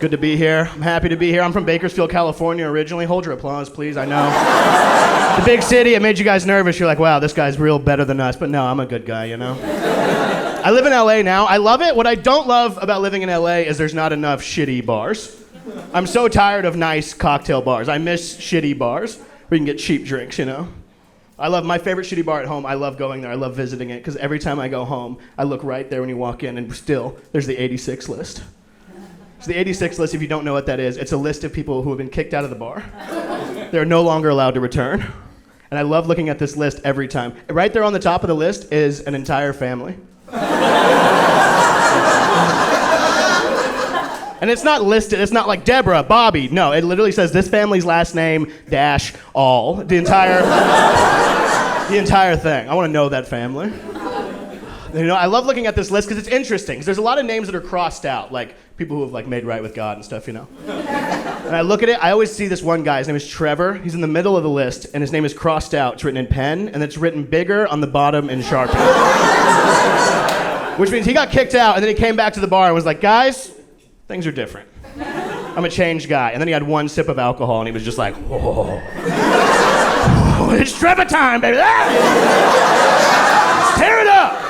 good to be here. I'm happy to be here. I'm from Bakersfield, California originally. Hold your applause, please. I know. The big city, it made you guys nervous. You're like, wow, this guy's real better than us. But no, I'm a good guy, you know? I live in LA now. I love it. What I don't love about living in LA is there's not enough shitty bars. I'm so tired of nice cocktail bars. I miss shitty bars where you can get cheap drinks, you know? I love my favorite shitty bar at home. I love going there. I love visiting it because every time I go home, I look right there when you walk in and still, there's the 86 list. So the 86 list, if you don't know what that is, it's a list of people who have been kicked out of the bar. They're no longer allowed to return. And I love looking at this list every time. Right there on the top of the list is an entire family. And it's not listed, it's not like Deborah, Bobby. No, it literally says this family's last name dash all. The entire thing. I want to know that family. You know, I love looking at this list because it's interesting. Because there's a lot of names that are crossed out, like people who have like made right with God and stuff, you know. And I look at it, I always see this one guy. His name is Trevor. He's in the middle of the list, and his name is crossed out. It's written in pen, and it's written bigger on the bottom in Sharpie. Which means he got kicked out, and then he came back to the bar and was like, guys, things are different. I'm a changed guy. And then he had one sip of alcohol, and he was just like, whoa. It's Trevor time, baby. Tear it up.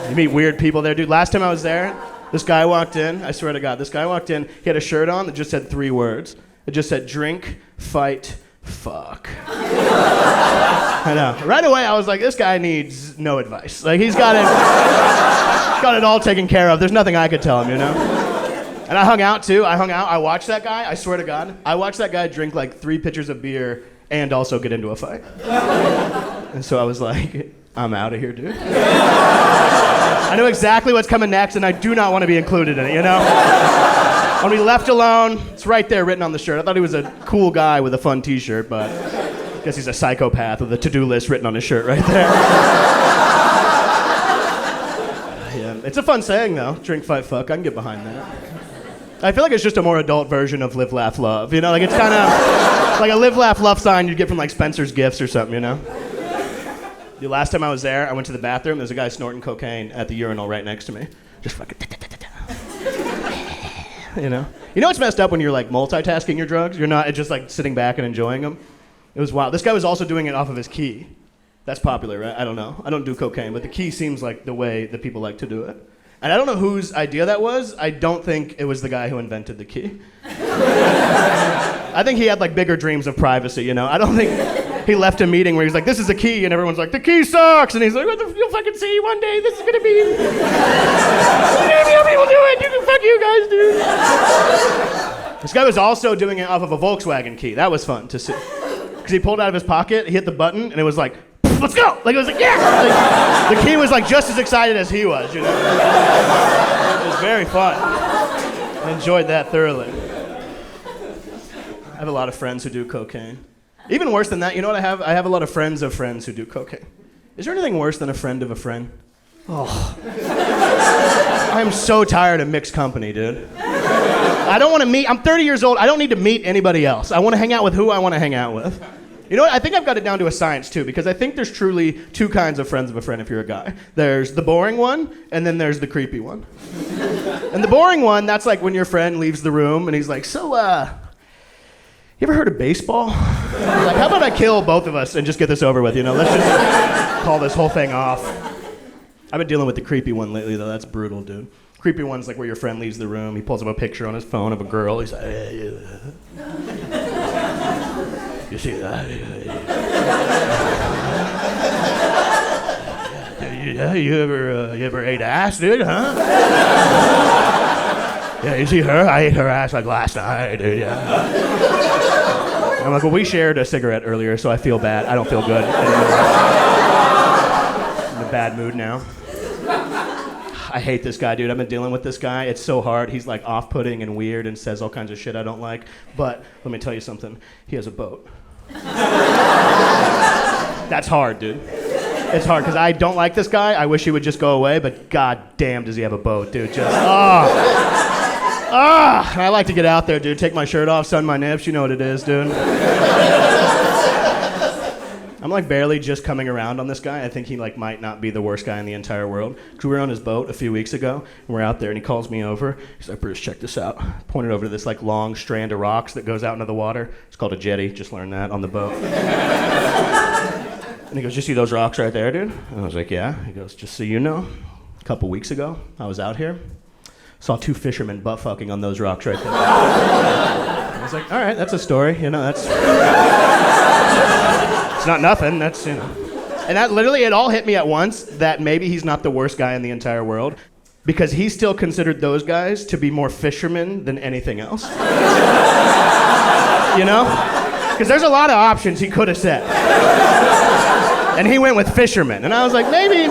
You meet weird people there, dude. Last time I was there, this guy walked in. I swear to God, this guy walked in. He had a shirt on that just said 3 words. It just said drink, fight, fuck. I know. Right away, I was like, this guy needs no advice. Like, he's got it all taken care of. There's nothing I could tell him, you know? And I hung out, too. I watched that guy. I swear to God. I watched that guy drink, like, 3 pitchers of beer and also get into a fight. And so I was like, I'm out of here, dude. I know exactly what's coming next, and I do not want to be included in it, you know? I want to be left alone. It's right there written on the shirt. I thought he was a cool guy with a fun t-shirt, but I guess he's a psychopath with a to-do list written on his shirt right there. Yeah, it's a fun saying, though. Drink, fight, fuck. I can get behind that. I feel like it's just a more adult version of live, laugh, love. You know, like it's kind of like a live, laugh, love sign you'd get from like Spencer's Gifts or something, you know? The last time I was there, I went to the bathroom. There's a guy snorting cocaine at the urinal right next to me. Just fucking... You know what's messed up when you're like multitasking your drugs? You're not just like sitting back and enjoying them. It was wild. This guy was also doing it off of his key. That's popular, right? I don't know. I don't do cocaine, but the key seems like the way that people like to do it. And I don't know whose idea that was. I don't think it was the guy who invented the key. I think he had like bigger dreams of privacy, you know? I don't think he left a meeting where he's like, this is a key, and everyone's like, the key sucks! And he's like, you'll fucking see one day, this is gonna be... People do it, fuck you guys, dude. This guy was also doing it off of a Volkswagen key. That was fun to see. Because he pulled it out of his pocket, he hit the button, and it was like, let's go! Like, it was like, yeah! Like, the key was like just as excited as he was, you know? It was very fun. I enjoyed that thoroughly. I have a lot of friends who do cocaine. Even worse than that, you know what I have? I have a lot of friends of friends who do cocaine. Is there anything worse than a friend of a friend? Oh. I'm so tired of mixed company, dude. I don't want to meet, I'm 30 years old, I don't need to meet anybody else. I want to hang out with who I want to hang out with. You know what, I think I've got it down to a science too, because I think there's truly 2 kinds of friends of a friend if you're a guy. There's the boring one, and then there's the creepy one. And the boring one, that's like when your friend leaves the room and he's like, so, you ever heard of baseball? Like, how about I kill both of us and just get this over with, you know? Let's just call this whole thing off. I've been dealing with the creepy one lately, though. That's brutal, dude. Creepy one's like where your friend leaves the room, he pulls up a picture on his phone of a girl, he's like, hey, you see that? Yeah, you ever ate ass, dude, huh? Yeah, you see her? I ate her ass like last night, dude, yeah. I'm like, well, we shared a cigarette earlier, so I feel bad. I don't feel good anymore. I'm in a bad mood now. I hate this guy, dude. I've been dealing with this guy. It's so hard. He's like off-putting and weird and says all kinds of shit I don't like. But let me tell you something. He has a boat. That's hard, dude. It's hard because I don't like this guy. I wish he would just go away, but god damn does he have a boat, dude. Just, I like to get out there, dude. Take my shirt off, sun my nips. You know what it is, dude. I'm like barely just coming around on this guy. I think he like might not be the worst guy in the entire world. Because we were on his boat a few weeks ago, and we're out there, and he calls me over. He's like, Bruce, check this out. Pointed over to this like long strand of rocks that goes out into the water. It's called a jetty. Just learned that on the boat. And he goes, you see those rocks right there, dude? And I was like, yeah. He goes, just so you know, a couple weeks ago, I was out here. Saw 2 fishermen butt fucking on those rocks right there. I was like, all right, that's a story. You know, that's... It's not nothing. That's, you know... And that literally, it all hit me at once that maybe he's not the worst guy in the entire world because he still considered those guys to be more fishermen than anything else. You know? Because there's a lot of options he could have said. And he went with fishermen. And I was like, maybe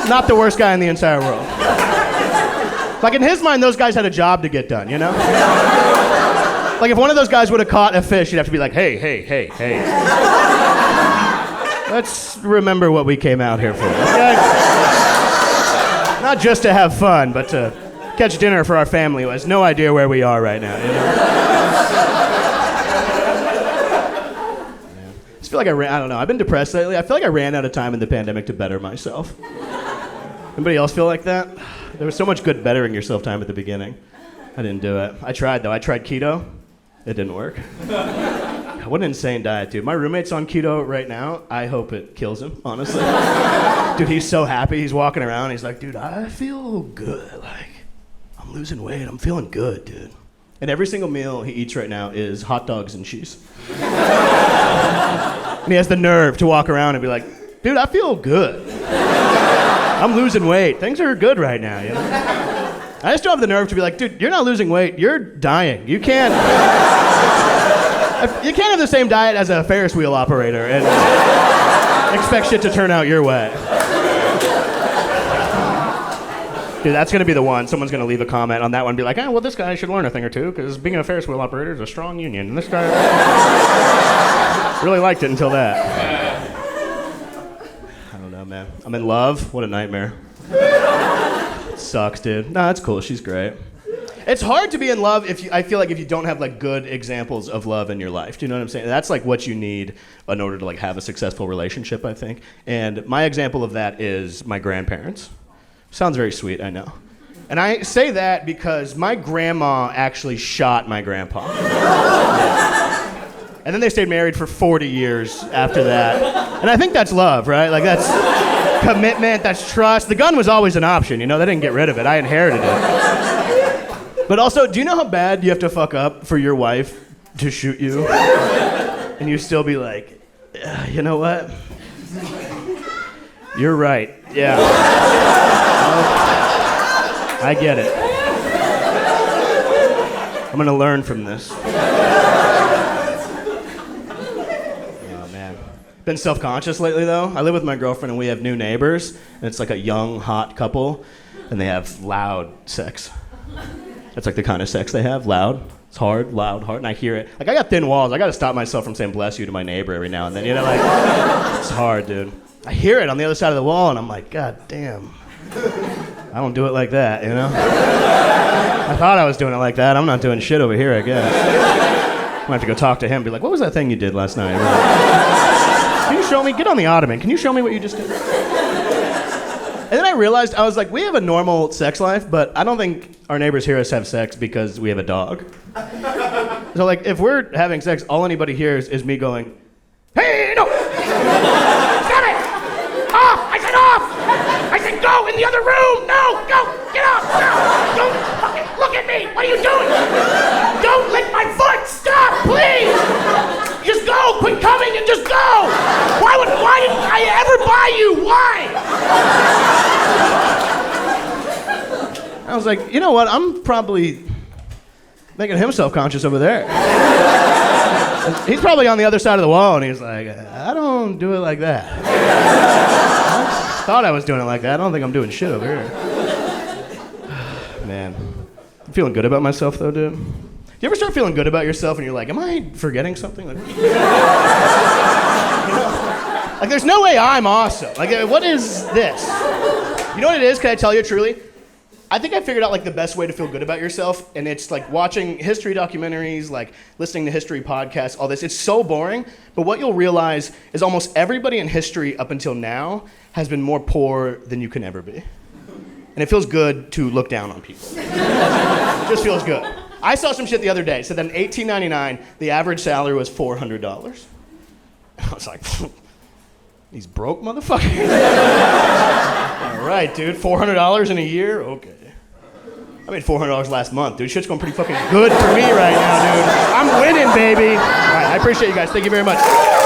not the worst guy in the entire world. Like in his mind, those guys had a job to get done, you know? Like if one of those guys would have caught a fish, he'd have to be like, hey. Let's remember what we came out here for. Okay? Not just to have fun, but to catch dinner for our family who has no idea where we are right now, you know? I just feel like I don't know, I've been depressed lately. I feel like I ran out of time in the pandemic to better myself. Anybody else feel like that? There was so much good bettering yourself time at the beginning. I didn't do it. I tried, though. I tried keto. It didn't work. What an insane diet, dude. My roommate's on keto right now. I hope it kills him, honestly. Dude, he's so happy. He's walking around. He's like, dude, I feel good. Like, I'm losing weight. I'm feeling good, dude. And every single meal he eats right now is hot dogs and cheese. And he has the nerve to walk around and be like, dude, I feel good. I'm losing weight. Things are good right now, you know? I just don't have the nerve to be like, dude, you're not losing weight. You're dying. You can't have the same diet as a Ferris wheel operator and expect shit to turn out your way. Dude, that's going to be the one. Someone's going to leave a comment on that one and be like, well, this guy should learn a thing or two because being a Ferris wheel operator is a strong union. And this guy really liked it until that. Man. I'm in love. What a nightmare. It sucks, dude. Nah, that's cool. She's great. It's hard to be in love I feel like if you don't have like good examples of love in your life. Do you know what I'm saying? That's like what you need in order to like have a successful relationship, I think. And my example of that is my grandparents. Sounds very sweet, I know. And I say that because my grandma actually shot my grandpa. And then they stayed married for 40 years after that. And I think that's love, right? Like that's commitment, that's trust. The gun was always an option, you know? They didn't get rid of it. I inherited it. But also, do you know how bad you have to fuck up for your wife to shoot you? And you still be like, you know what? You're right. Yeah. I get it. I'm gonna learn from this. Been self-conscious lately, though. I live with my girlfriend, and we have new neighbors, and it's like a young, hot couple, and they have loud sex. That's like the kind of sex they have, loud. It's hard, loud, hard, and I hear it. Like, I got thin walls. I got to stop myself from saying bless you to my neighbor every now and then. You know, like, it's hard, dude. I hear it on the other side of the wall, and I'm like, God damn. I don't do it like that, you know? I thought I was doing it like that. I'm not doing shit over here, I guess. I'm gonna have to go talk to him and be like, what was that thing you did last night? Can you show me? Get on the ottoman. Can you show me what you just did? And then I realized, I was like, we have a normal sex life, but I don't think our neighbors hear us have sex because we have a dog. So like, if we're having sex, all anybody hears is me going, hey, no! Stop it! Off! I said off! I said go in the other room! No! Go! Get off! No! Don't fucking look at me! What are you doing? Don't lick my foot! Stop, please! Just go! Quit coming and just go! Why didn't I ever buy you? Why? I was like, you know what? I'm probably making him self-conscious over there. He's probably on the other side of the wall, and he's like, I don't do it like that. I thought I was doing it like that. I don't think I'm doing shit over here. Man. I'm feeling good about myself, though, dude. You ever start feeling good about yourself and you're like, am I forgetting something? Like, you know, like there's no way I'm awesome. Like, what is this? You know what it is? Can I tell you truly? I think I figured out like the best way to feel good about yourself, and it's like watching history documentaries, like listening to history podcasts, all this. It's so boring, but what you'll realize is almost everybody in history up until now has been more poor than you can ever be. And it feels good to look down on people. It just feels good. I saw some shit the other day. It said that in 1899, the average salary was $400. I was like, these broke motherfuckers. All right, dude, $400 in a year? Okay. I made $400 last month, dude. Shit's going pretty fucking good for me right now, dude. I'm winning, baby. All right, I appreciate you guys. Thank you very much.